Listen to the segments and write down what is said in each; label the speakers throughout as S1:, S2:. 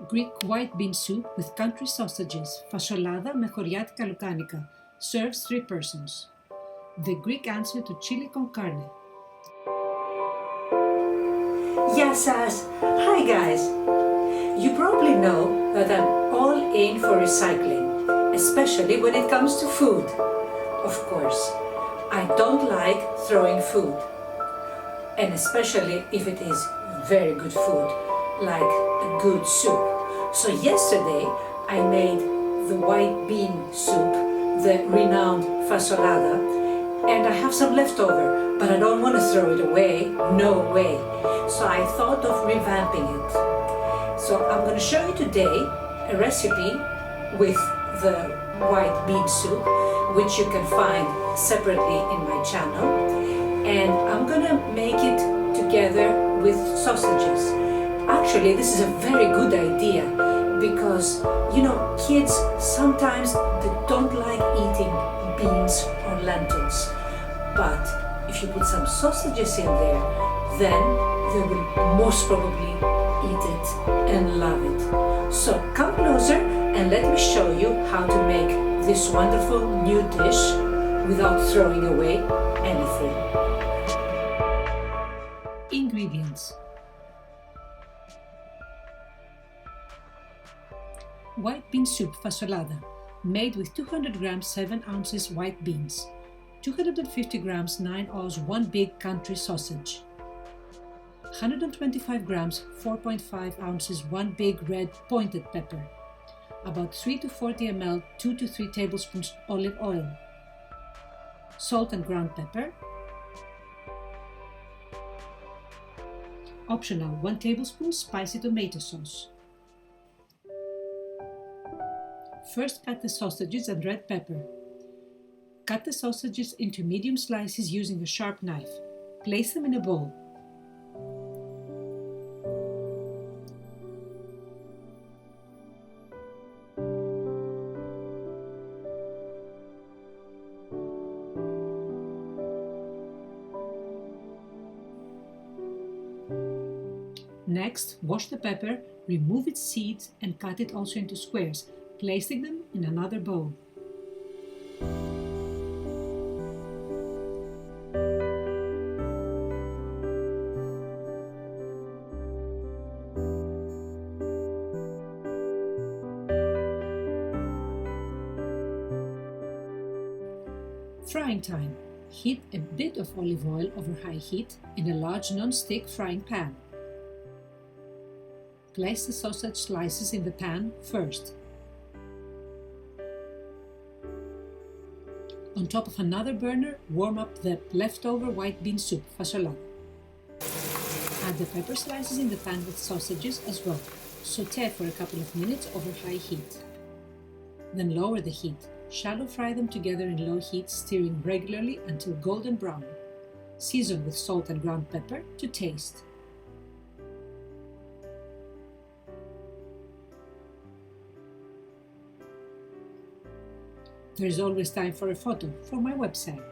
S1: Greek white bean soup with country sausages, Φασολάδα με χωριάτικα Loukanika, serves 3 persons. The Greek answer to chili con carne.
S2: Γεια σας! Hi guys! You probably know that I'm all in for recycling, especially when it comes to food. Of course, I don't like throwing food, and especially if it is very good food, like a good soup. So yesterday I made the white bean soup, the renowned Fασολάδα, and I have some leftover, but I don't want to throw it away, no way. So I thought of revamping it. So I'm going to show you today a recipe with the white bean soup, which you can find separately in my channel. And I'm going to make it together with sausages. Actually, this is a very good idea because, you know, kids sometimes they don't like eating beans or lentils. But if you put some sausages in there, then they will most probably eat it and love it. So come closer and let me show you how to make this wonderful new dish without throwing away anything.
S1: Ingredients: white bean soup Φασολάδα, made with 200 grams 7 ounces white beans, 250 grams 9 oz 1 big country sausage, 125 grams 4.5 ounces 1 big red pointed pepper, about 3 to 40 ml 2 to 3 tablespoons olive oil, salt and ground pepper, optional 1 tablespoon spicy tomato sauce. First cut the sausages and red pepper. Cut the sausages into medium slices using a sharp knife. Place them in a bowl. Next, wash the pepper, remove its seeds and cut it also into squares, placing them in another bowl. Frying time. Heat a bit of olive oil over high heat in a large non-stick frying pan. Place the sausage slices in the pan first. On top of another burner, warm up the leftover white bean soup, Φασολάδα. Add the pepper slices in the pan with sausages as well. Sauté for a couple of minutes over high heat. Then lower the heat. Shallow fry them together in low heat, stirring regularly until golden brown. Season with salt and ground pepper to taste. There is always time for a photo for my website.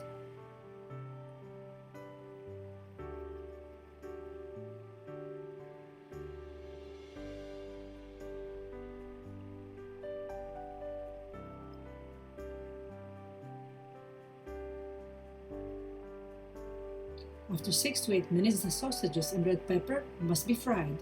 S1: After 6 to 8 minutes, the sausages and red pepper must be fried.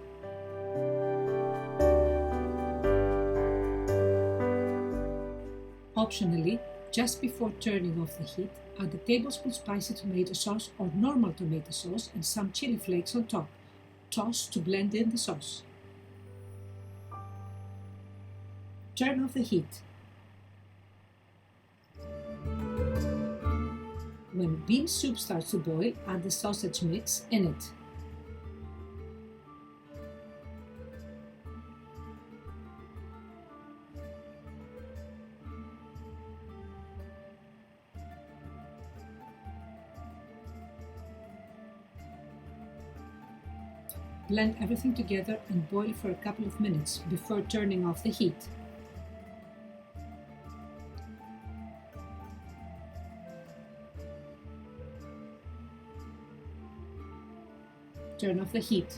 S1: Optionally, just before turning off the heat, add a tablespoon spicy tomato sauce or normal tomato sauce and some chili flakes on top. Toss to blend in the sauce. Turn off the heat. When bean soup starts to boil, add the sausage mix in it. Blend everything together and boil for a couple of minutes before turning off the heat. Turn off the heat.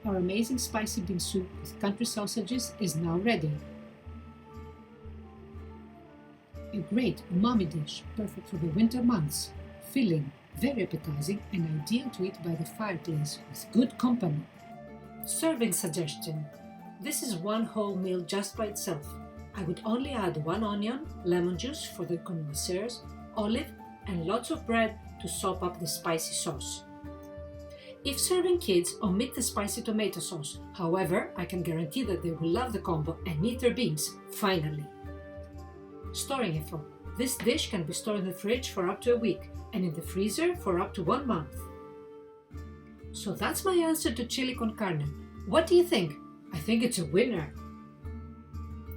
S1: Our amazing spicy bean soup with country sausages is now ready. A great umami dish, perfect for the winter months, filling, very appetizing and ideal to eat by the fireplace with good company. Serving suggestion. This is one whole meal just by itself. I would only add 1 onion, lemon juice for the connoisseurs, olive and lots of bread to sop up the spicy sauce. If serving kids, omit the spicy tomato sauce. However, I can guarantee that they will love the combo and eat their beans, finally. Storing info. This dish can be stored in the fridge for up to a week and in the freezer for up to 1 month. So that's my answer to chili con carne. What do you think? I think it's a winner.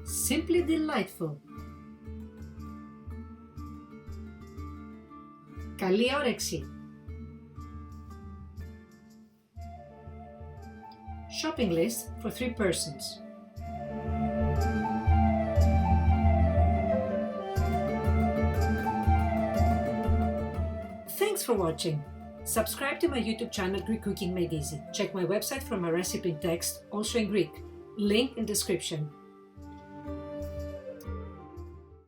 S1: Simply delightful. Καλή όρεξη. Shopping list for 3 persons. Thanks for watching. Subscribe to my YouTube channel Greek Cooking Made Easy. Check my website for my recipe in text, also in Greek. Link in description.